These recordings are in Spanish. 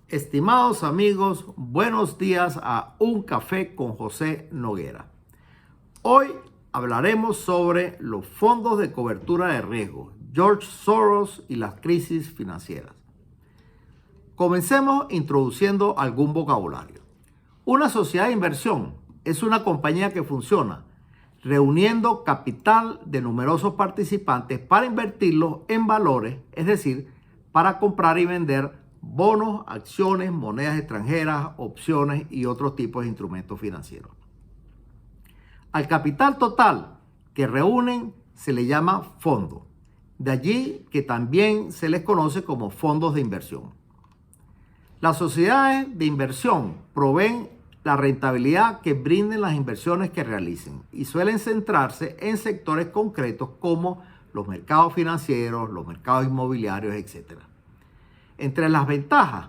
Estimados amigos, buenos días a Un Café con José Noguera. Hoy hablaremos sobre los fondos de cobertura de riesgo, George Soros y las crisis financieras. Comencemos introduciendo algún vocabulario. Una sociedad de inversión es una compañía que funciona reuniendo capital de numerosos participantes para invertirlo en valores, es decir, para comprar y vender bonos, acciones, monedas extranjeras, opciones y otros tipos de instrumentos financieros. Al capital total que reúnen se le llama fondo. De allí que también se les conoce como fondos de inversión. Las sociedades de inversión proveen la rentabilidad que brinden las inversiones que realicen y suelen centrarse en sectores concretos como los mercados financieros, los mercados inmobiliarios, etc. Entre las ventajas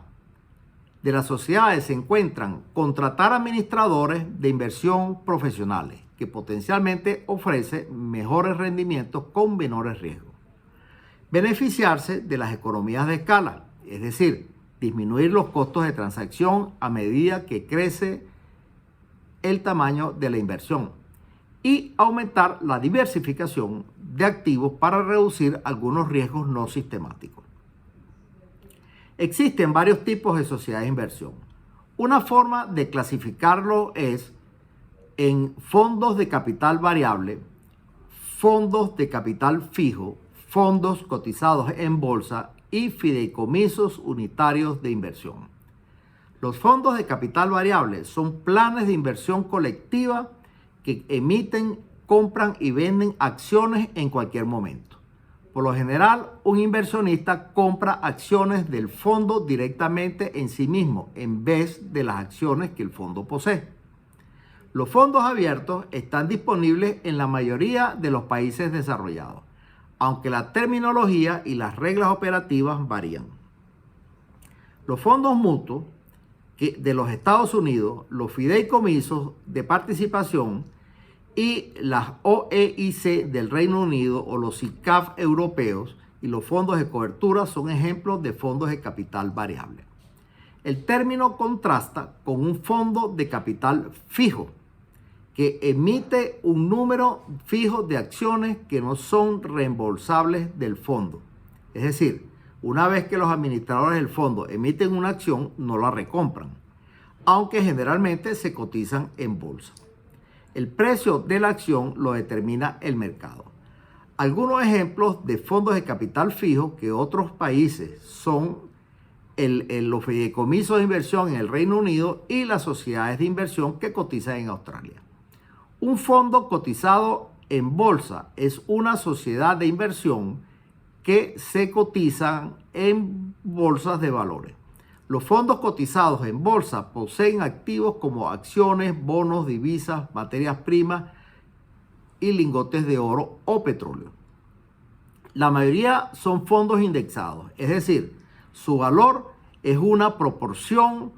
de las sociedades se encuentran contratar administradores de inversión profesionales que potencialmente ofrecen mejores rendimientos con menores riesgos. Beneficiarse de las economías de escala, es decir, disminuir los costos de transacción a medida que crece el tamaño de la inversión y aumentar la diversificación de activos para reducir algunos riesgos no sistemáticos. Existen varios tipos de sociedades de inversión. Una forma de clasificarlo es en fondos de capital variable, fondos de capital fijo, fondos cotizados en bolsa y fideicomisos unitarios de inversión. Los fondos de capital variable son planes de inversión colectiva que emiten, compran y venden acciones en cualquier momento. Por lo general, un inversionista compra acciones del fondo directamente en sí mismo, en vez de las acciones que el fondo posee. Los fondos abiertos están disponibles en la mayoría de los países desarrollados, aunque la terminología y las reglas operativas varían. Los fondos mutuos de los Estados Unidos, los fideicomisos de participación y las OEIC del Reino Unido o los SICAV europeos y los fondos de cobertura son ejemplos de fondos de capital variable. El término contrasta con un fondo de capital fijo que emite un número fijo de acciones que no son reembolsables del fondo. Es decir, una vez que los administradores del fondo emiten una acción, no la recompran, aunque generalmente se cotizan en bolsa. El precio de la acción lo determina el mercado. Algunos ejemplos de fondos de capital fijo que otros países son los fideicomisos de inversión en el Reino Unido y las sociedades de inversión que cotizan en Australia. Un fondo cotizado en bolsa es una sociedad de inversión que se cotizan en bolsas de valores. Los fondos cotizados en bolsa poseen activos como acciones, bonos, divisas, materias primas y lingotes de oro o petróleo. La mayoría son fondos indexados, es decir, su valor es una proporción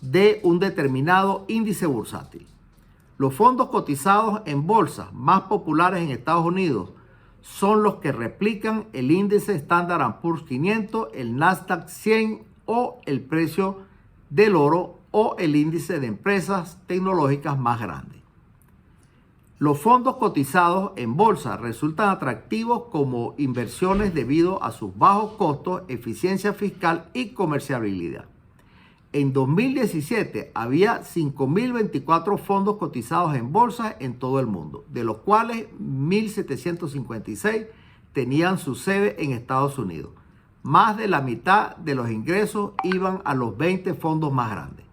de un determinado índice bursátil. Los fondos cotizados en bolsa más populares en Estados Unidos son los que replican el índice Standard & Poor's 500, el Nasdaq 100 o el precio del oro o el índice de empresas tecnológicas más grande. Los fondos cotizados en bolsa resultan atractivos como inversiones debido a sus bajos costos, eficiencia fiscal y comerciabilidad. En 2017 había 5.024 fondos cotizados en bolsa en todo el mundo, de los cuales 1.756 tenían su sede en Estados Unidos. Más de la mitad de los ingresos iban a los 20 fondos más grandes.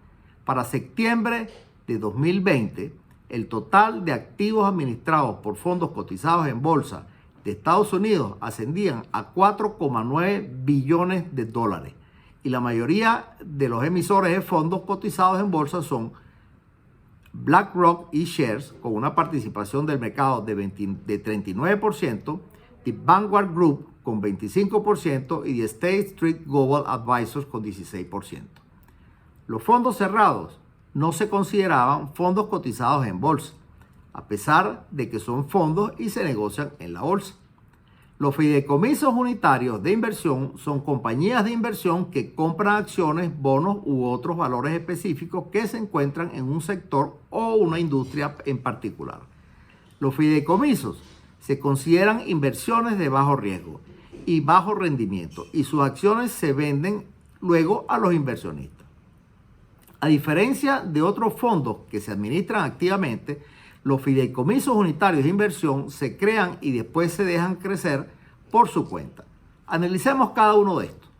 Para septiembre de 2020, el total de activos administrados por fondos cotizados en bolsa de Estados Unidos ascendían a 4,9 billones de dólares, y la mayoría de los emisores de fondos cotizados en bolsa son BlackRock y Shares, con una participación del mercado de 39%, The Vanguard Group con 25% y The State Street Global Advisors con 16%. Los fondos cerrados no se consideraban fondos cotizados en bolsa, a pesar de que son fondos y se negocian en la bolsa. Los fideicomisos unitarios de inversión son compañías de inversión que compran acciones, bonos u otros valores específicos que se encuentran en un sector o una industria en particular. Los fideicomisos se consideran inversiones de bajo riesgo y bajo rendimiento y sus acciones se venden luego a los inversionistas. A diferencia de otros fondos que se administran activamente, los fideicomisos unitarios de inversión se crean y después se dejan crecer por su cuenta. Analicemos cada uno de estos.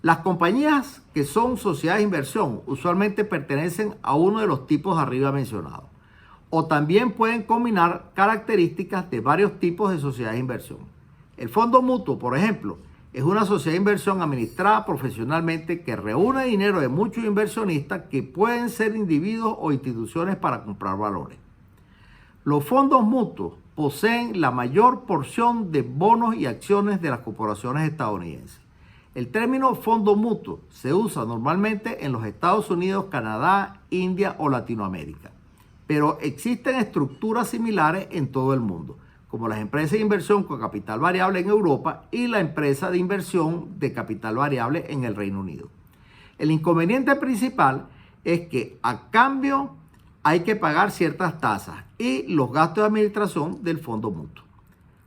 Las compañías que son sociedades de inversión usualmente pertenecen a uno de los tipos arriba mencionados, o también pueden combinar características de varios tipos de sociedades de inversión. El fondo mutuo, por ejemplo, es una sociedad de inversión administrada profesionalmente que reúne dinero de muchos inversionistas que pueden ser individuos o instituciones para comprar valores. Los fondos mutuos poseen la mayor porción de bonos y acciones de las corporaciones estadounidenses. El término fondo mutuo se usa normalmente en los Estados Unidos, Canadá, India o Latinoamérica, pero existen estructuras similares en todo el mundo, como las empresas de inversión con capital variable en Europa y la empresa de inversión de capital variable en el Reino Unido. El inconveniente principal es que a cambio hay que pagar ciertas tasas y los gastos de administración del fondo mutuo.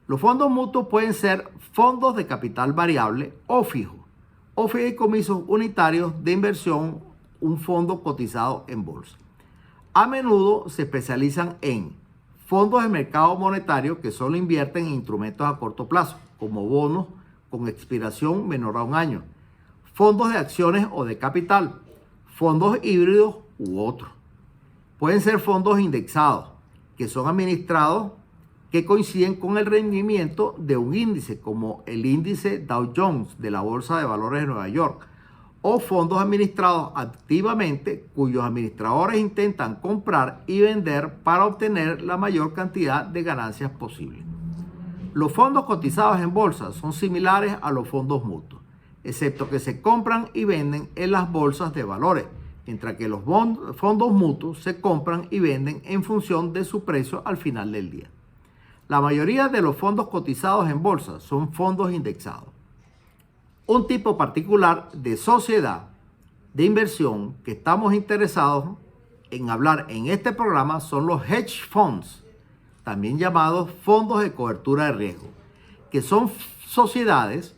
Los fondos mutuos pueden ser fondos de capital variable o fijo, o fideicomisos unitarios de inversión, un fondo cotizado en bolsa. A menudo se especializan en fondos de mercado monetario que solo invierten en instrumentos a corto plazo, como bonos con expiración menor a un año, fondos de acciones o de capital, fondos híbridos u otros. Pueden ser fondos indexados, que son administrados que coinciden con el rendimiento de un índice, como el índice Dow Jones de la Bolsa de Valores de Nueva York, o fondos administrados activamente cuyos administradores intentan comprar y vender para obtener la mayor cantidad de ganancias posible. Los fondos cotizados en bolsa son similares a los fondos mutuos, excepto que se compran y venden en las bolsas de valores, mientras que los fondos mutuos se compran y venden en función de su precio al final del día. La mayoría de los fondos cotizados en bolsa son fondos indexados. Un tipo particular de sociedad de inversión que estamos interesados en hablar en este programa son los hedge funds, también llamados fondos de cobertura de riesgo, que son sociedades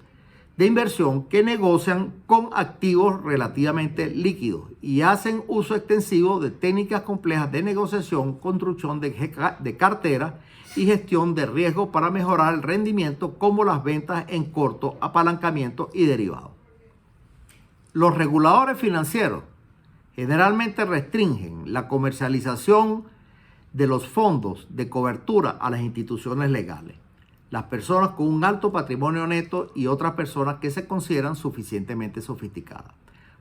de inversión que negocian con activos relativamente líquidos y hacen uso extensivo de técnicas complejas de negociación, construcción de cartera y gestión de riesgo para mejorar el rendimiento, como las ventas en corto, apalancamiento y derivados. Los reguladores financieros generalmente restringen la comercialización de los fondos de cobertura a las instituciones legales, las personas con un alto patrimonio neto y otras personas que se consideran suficientemente sofisticadas.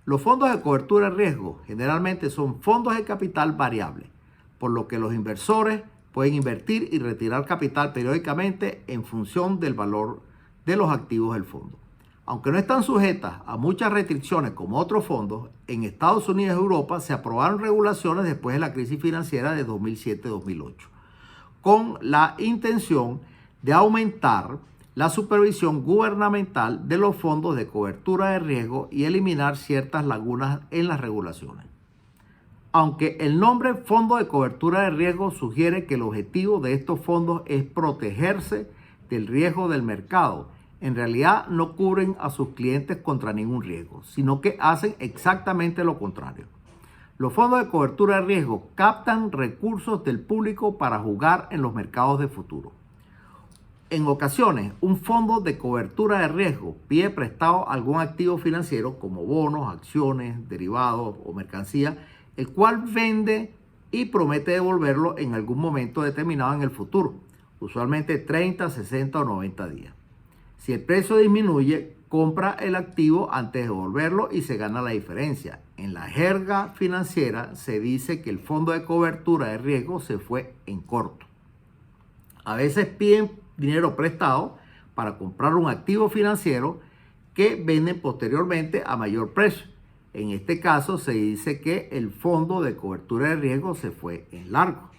Los fondos de cobertura de riesgo generalmente son fondos de capital variable, por lo que los inversores pueden invertir y retirar capital periódicamente en función del valor de los activos del fondo. Aunque no están sujetas a muchas restricciones como otros fondos, en Estados Unidos y Europa se aprobaron regulaciones después de la crisis financiera de 2007-2008, con la intención de aumentar la supervisión gubernamental de los fondos de cobertura de riesgo y eliminar ciertas lagunas en las regulaciones. Aunque el nombre Fondo de Cobertura de Riesgo sugiere que el objetivo de estos fondos es protegerse del riesgo del mercado, en realidad no cubren a sus clientes contra ningún riesgo, sino que hacen exactamente lo contrario. Los fondos de cobertura de riesgo captan recursos del público para jugar en los mercados de futuro. En ocasiones, un fondo de cobertura de riesgo pide prestado algún activo financiero como bonos, acciones, derivados o mercancía, el cual vende y promete devolverlo en algún momento determinado en el futuro, usualmente 30, 60 o 90 días. Si el precio disminuye compra el activo antes de devolverlo y se gana la diferencia. En la jerga financiera se dice que el fondo de cobertura de riesgo se fue en corto. A veces piden dinero prestado para comprar un activo financiero que venden posteriormente a mayor precio. En este caso se dice que el fondo de cobertura de riesgo se fue en largo.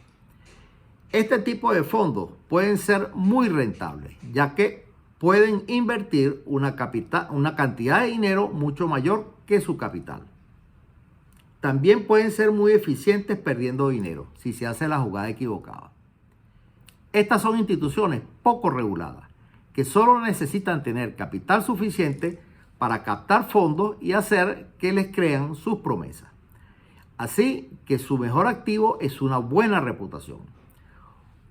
Este tipo de fondos pueden ser muy rentables, ya que pueden invertir una cantidad de dinero mucho mayor que su capital. También pueden ser muy eficientes perdiendo dinero si se hace la jugada equivocada. Estas son instituciones poco reguladas, que solo necesitan tener capital suficiente para captar fondos y hacer que les crean sus promesas. Así que su mejor activo es una buena reputación.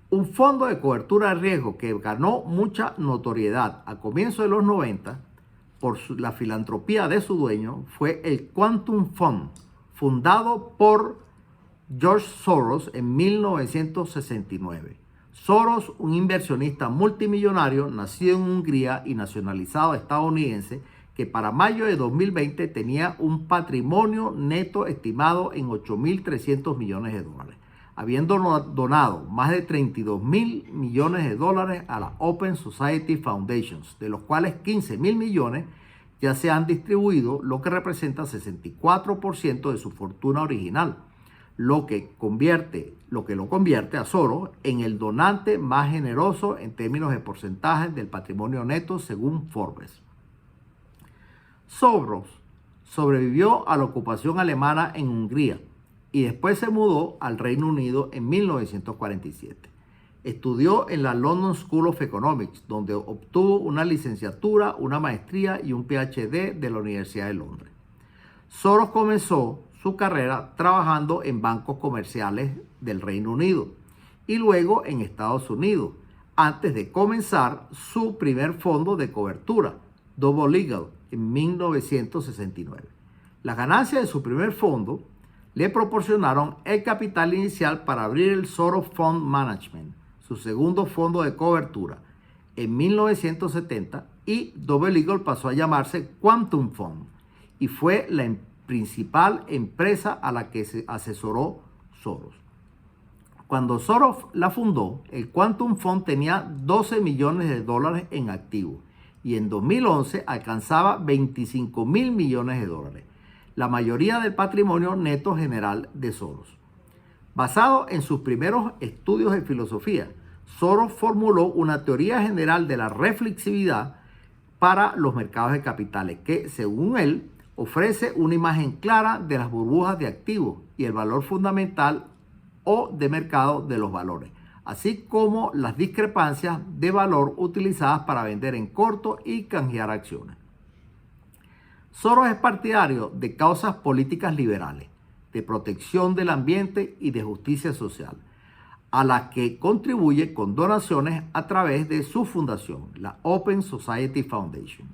Un fondo de cobertura de riesgo que ganó mucha notoriedad a comienzos de los 90 por la filantropía de su dueño fue el Quantum Fund, fundado por George Soros en 1969. Soros, un inversionista multimillonario nacido en Hungría y nacionalizado estadounidense, que para mayo de 2020 tenía un patrimonio neto estimado en 8.300 millones de dólares, habiendo donado más de 32.000 millones de dólares a la Open Society Foundations, de los cuales 15.000 millones ya se han distribuido, lo que representa 64% de su fortuna original, lo que lo convierte a Soros en el donante más generoso en términos de porcentaje del patrimonio neto según Forbes. Soros sobrevivió a la ocupación alemana en Hungría y después se mudó al Reino Unido en 1947. Estudió en la London School of Economics, donde obtuvo una licenciatura, una maestría y un PhD de la Universidad de Londres. Soros comenzó su carrera trabajando en bancos comerciales del Reino Unido y luego en Estados Unidos, antes de comenzar su primer fondo de cobertura, Double Eagle, en 1969. Las ganancias de su primer fondo le proporcionaron el capital inicial para abrir el Soros Fund Management, su segundo fondo de cobertura, en 1970, y Double Eagle pasó a llamarse Quantum Fund y fue la principal empresa a la que se asesoró Soros. Cuando Soros la fundó, el Quantum Fund tenía 12 millones de dólares en activos y en 2011 alcanzaba 25.000 millones de dólares, la mayoría del patrimonio neto general de Soros. Basado en sus primeros estudios de filosofía, Soros formuló una teoría general de la reflexividad para los mercados de capitales que, según él, ofrece una imagen clara de las burbujas de activos y el valor fundamental o de mercado de los valores, así como las discrepancias de valor utilizadas para vender en corto y canjear acciones. Soros es partidario de causas políticas liberales, de protección del ambiente y de justicia social, a la que contribuye con donaciones a través de su fundación, la Open Society Foundation.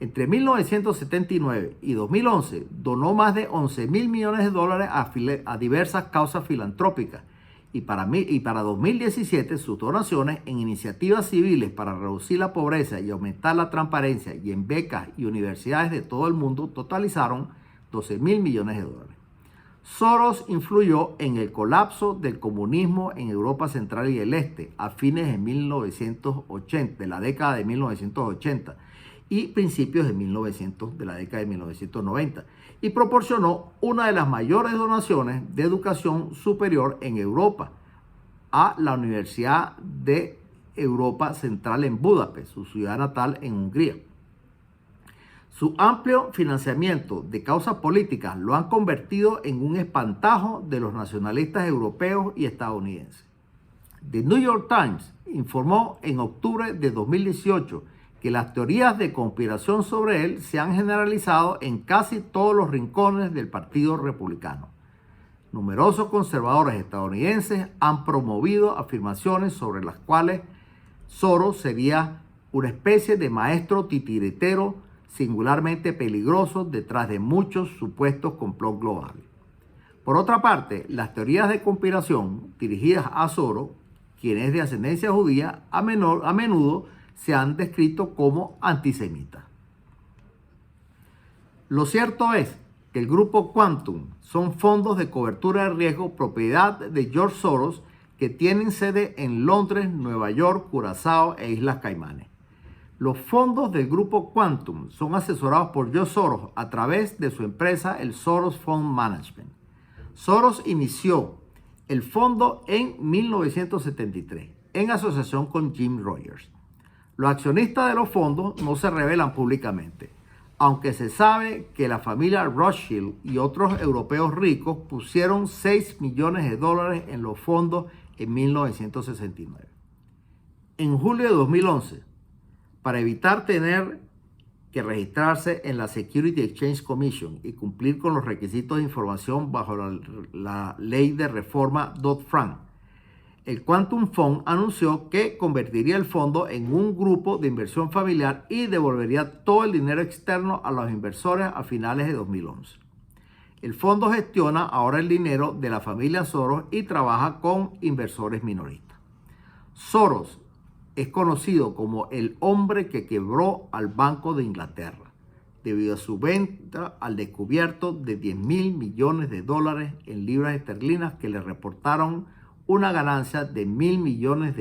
Entre 1979 y 2011 donó más de 11.000 millones de dólares a diversas causas filantrópicas y para 2017 sus donaciones en iniciativas civiles para reducir la pobreza y aumentar la transparencia y en becas y universidades de todo el mundo totalizaron 12.000 millones de dólares. Soros influyó en el colapso del comunismo en Europa Central y el Este a fines de 1980, de la década de 1980 y principios de la década de 1990, y proporcionó una de las mayores donaciones de educación superior en Europa a la Universidad de Europa Central en Budapest, su ciudad natal en Hungría. Su amplio financiamiento de causas políticas lo han convertido en un espantajo de los nacionalistas europeos y estadounidenses. The New York Times informó en octubre de 2018 que las teorías de conspiración sobre él se han generalizado en casi todos los rincones del Partido Republicano. Numerosos conservadores estadounidenses han promovido afirmaciones sobre las cuales Soros sería una especie de maestro titiritero singularmente peligroso detrás de muchos supuestos complots globales. Por otra parte, las teorías de conspiración dirigidas a Soros, quien es de ascendencia judía, a menudo se han descrito como antisemitas. Lo cierto es que el grupo Quantum son fondos de cobertura de riesgo propiedad de George Soros que tienen sede en Londres, Nueva York, Curazao e Islas Caimanes. Los fondos del grupo Quantum son asesorados por George Soros a través de su empresa, el Soros Fund Management. Soros inició el fondo en 1973 en asociación con Jim Rogers. Los accionistas de los fondos no se revelan públicamente, aunque se sabe que la familia Rothschild y otros europeos ricos pusieron $6 millones en los fondos en 1969. En julio de 2011, para evitar tener que registrarse en la Security Exchange Commission y cumplir con los requisitos de información bajo la ley de reforma Dodd-Frank, el Quantum Fund anunció que convertiría el fondo en un grupo de inversión familiar y devolvería todo el dinero externo a los inversores a finales de 2011. El fondo gestiona ahora el dinero de la familia Soros y trabaja con inversores minoristas. Soros es conocido como el hombre que quebró al Banco de Inglaterra debido a su venta al descubierto de $10.000 millones en libras esterlinas que le reportaron una ganancia de $1.000 millones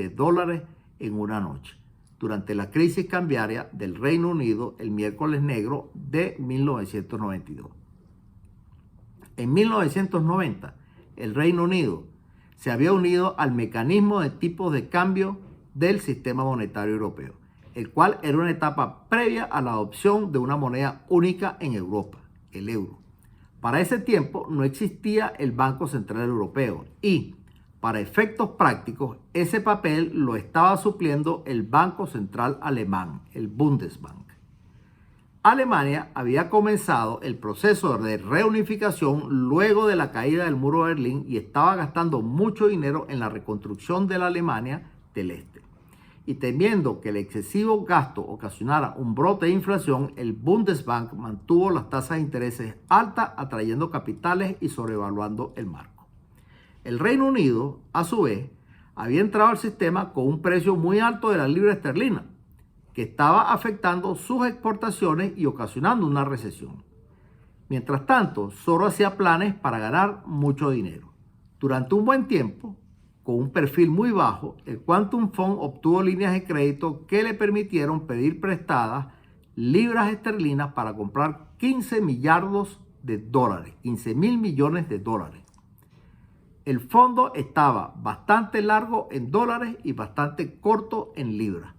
en una noche durante la crisis cambiaria del Reino Unido el miércoles negro de 1992. En 1990, el Reino Unido se había unido al mecanismo de tipos de cambio del sistema monetario europeo, el cual era una etapa previa a la adopción de una moneda única en Europa, el euro. Para ese tiempo no existía el Banco Central Europeo y, para efectos prácticos, ese papel lo estaba supliendo el Banco Central Alemán, el Bundesbank. Alemania había comenzado el proceso de reunificación luego de la caída del muro de Berlín y estaba gastando mucho dinero en la reconstrucción de la Alemania del Este. Y temiendo que el excesivo gasto ocasionara un brote de inflación, el Bundesbank mantuvo las tasas de intereses altas, atrayendo capitales y sobrevaluando el marco. El Reino Unido, a su vez, había entrado al sistema con un precio muy alto de la libra esterlina, que estaba afectando sus exportaciones y ocasionando una recesión. Mientras tanto, Soros hacía planes para ganar mucho dinero. Durante un buen tiempo, con un perfil muy bajo, el Quantum Fund obtuvo líneas de crédito que le permitieron pedir prestadas libras esterlinas para comprar 15 millardos de dólares, 15.000 millones de dólares. El fondo estaba bastante largo en dólares y bastante corto en libras.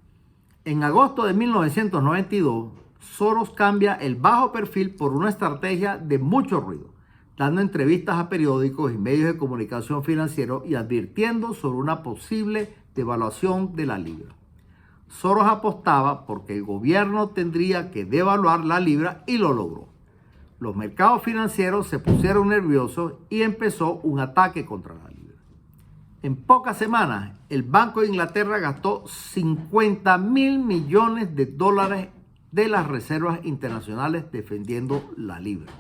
En agosto de 1992, Soros cambia el bajo perfil por una estrategia de mucho ruido, dando entrevistas a periódicos y medios de comunicación financieros y advirtiendo sobre una posible devaluación de la libra. Soros apostaba porque el gobierno tendría que devaluar la libra y lo logró. Los mercados financieros se pusieron nerviosos y empezó un ataque contra la libra. En pocas semanas, el Banco de Inglaterra gastó $50.000 millones de las reservas internacionales defendiendo la libra.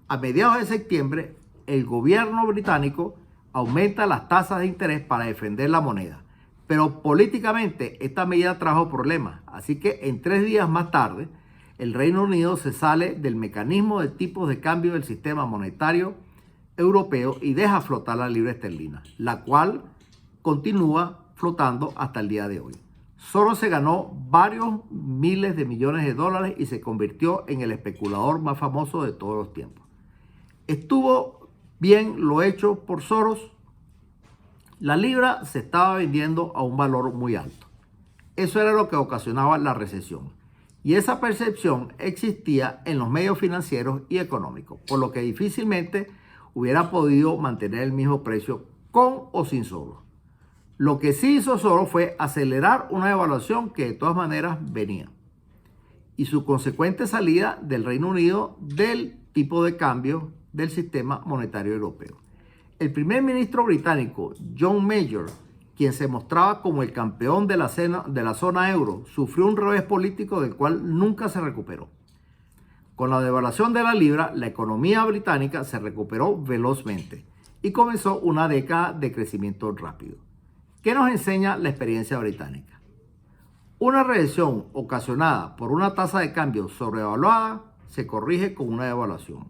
A mediados de septiembre, el gobierno británico aumenta las tasas de interés para defender la moneda, pero políticamente esta medida trajo problemas, así que en 3 días más tarde, el Reino Unido se sale del mecanismo de tipos de cambio del sistema monetario europeo y deja flotar la libra esterlina, la cual continúa flotando hasta el día de hoy. Soros se ganó varios miles de millones de dólares y se convirtió en el especulador más famoso de todos los tiempos. ¿Estuvo bien lo hecho por Soros? La libra se estaba vendiendo a un valor muy alto. Eso era lo que ocasionaba la recesión. Y esa percepción existía en los medios financieros y económicos, por lo que difícilmente hubiera podido mantener el mismo precio con o sin Soros. Lo que sí hizo Soros fue acelerar una devaluación que de todas maneras venía y su consecuente salida del Reino Unido del tipo de cambio del sistema monetario europeo. El primer ministro británico, John Major, quien se mostraba como el campeón de la zona euro, sufrió un revés político del cual nunca se recuperó. Con la devaluación de la libra, la economía británica se recuperó velozmente y comenzó una década de crecimiento rápido. ¿Qué nos enseña la experiencia británica? Una recesión ocasionada por una tasa de cambio sobrevaluada se corrige con una devaluación.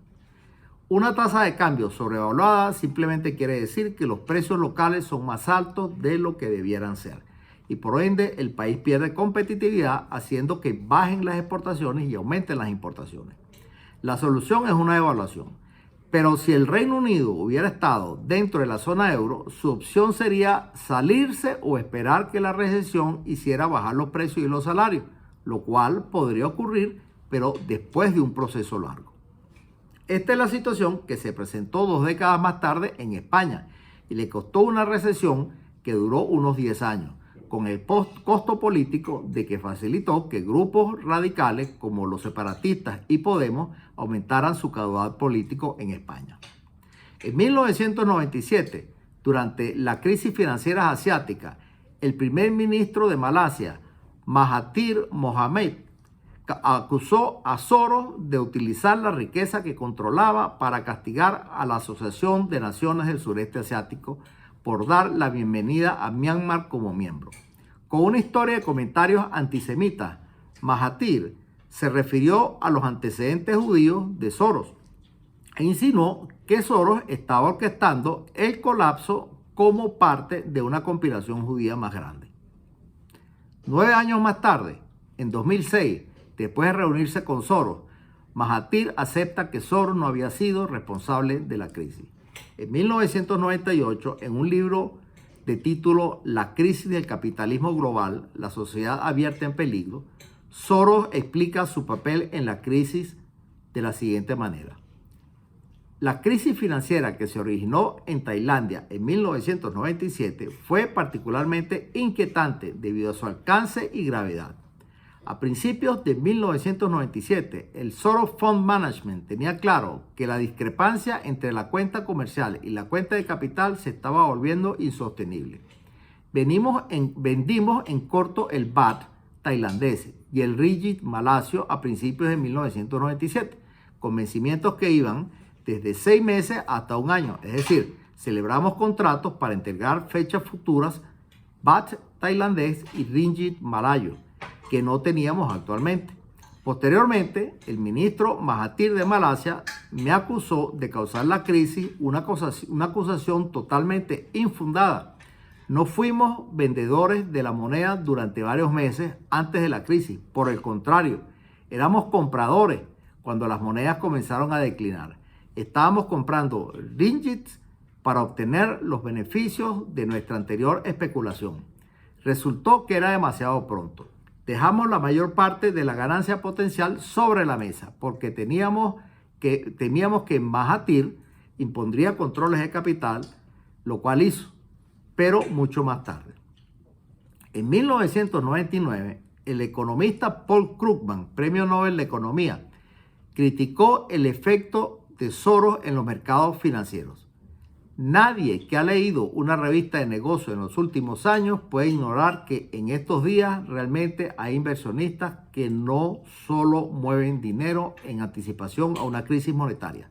Una tasa de cambio sobrevaluada simplemente quiere decir que los precios locales son más altos de lo que debieran ser. Y por ende el país pierde competitividad, haciendo que bajen las exportaciones y aumenten las importaciones. La solución es una devaluación. Pero si el Reino Unido hubiera estado dentro de la zona euro, su opción sería salirse o esperar que la recesión hiciera bajar los precios y los salarios, lo cual podría ocurrir, pero después de un proceso largo. Esta es la situación que se presentó 2 décadas más tarde en España y le costó una recesión que duró unos 10 años, con el costo político de que facilitó que grupos radicales como los separatistas y Podemos aumentaran su caudal político en España. En 1997, durante la crisis financiera asiática, el primer ministro de Malasia, Mahathir Mohamad, acusó a Soros de utilizar la riqueza que controlaba para castigar a la Asociación de Naciones del Sureste Asiático por dar la bienvenida a Myanmar como miembro. Con una historia de comentarios antisemitas, Mahathir se refirió a los antecedentes judíos de Soros e insinuó que Soros estaba orquestando el colapso como parte de una conspiración judía más grande. 9 años más tarde, en 2006, después de reunirse con Soros, Mahathir acepta que Soros no había sido responsable de la crisis. En 1998, en un libro de título La crisis del capitalismo global, la sociedad abierta en peligro, Soros explica su papel en la crisis de la siguiente manera. La crisis financiera que se originó en Tailandia en 1997 fue particularmente inquietante debido a su alcance y gravedad. A principios de 1997, el Soros Fund Management tenía claro que la discrepancia entre la cuenta comercial y la cuenta de capital se estaba volviendo insostenible. Vendimos en corto el baht tailandés y el ringgit malasio a principios de 1997, con vencimientos que iban desde 6 meses hasta 1 año. Es decir, celebramos contratos para entregar fechas futuras baht tailandés y ringgit malayo, que no teníamos actualmente. Posteriormente, el ministro Mahathir de Malasia me acusó de causar la crisis, una acusación totalmente infundada. No fuimos vendedores de la moneda durante varios meses antes de la crisis. Por el contrario, éramos compradores cuando las monedas comenzaron a declinar. Estábamos comprando ringgits para obtener los beneficios de nuestra anterior especulación. Resultó que era demasiado pronto. Dejamos la mayor parte de la ganancia potencial sobre la mesa porque temíamos que Mahathir impondría controles de capital, lo cual hizo, pero mucho más tarde. En 1999, el economista Paul Krugman, Premio Nobel de Economía, criticó el efecto de Soros en los mercados financieros. Nadie que ha leído una revista de negocios en los últimos años puede ignorar que en estos días realmente hay inversionistas que no solo mueven dinero en anticipación a una crisis monetaria,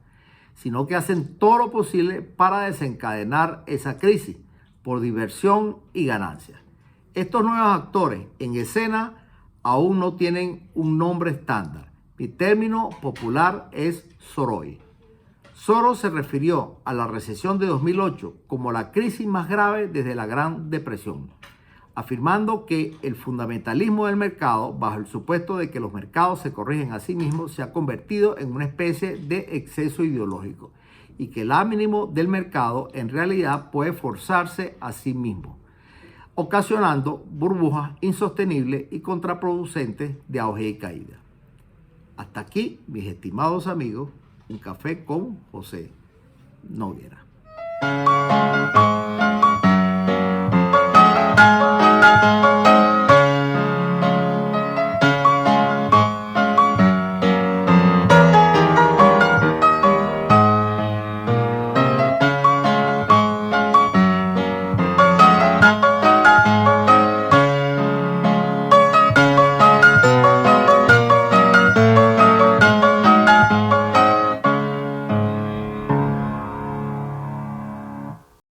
sino que hacen todo lo posible para desencadenar esa crisis por diversión y ganancia. Estos nuevos actores en escena aún no tienen un nombre estándar. Mi término popular es soroide. Soros se refirió a la recesión de 2008 como la crisis más grave desde la Gran Depresión, afirmando que el fundamentalismo del mercado, bajo el supuesto de que los mercados se corrigen a sí mismos, se ha convertido en una especie de exceso ideológico y que el ánimo del mercado en realidad puede forzarse a sí mismo, ocasionando burbujas insostenibles y contraproducentes de auge y caída. Hasta aquí, mis estimados amigos, un café con José Noguera.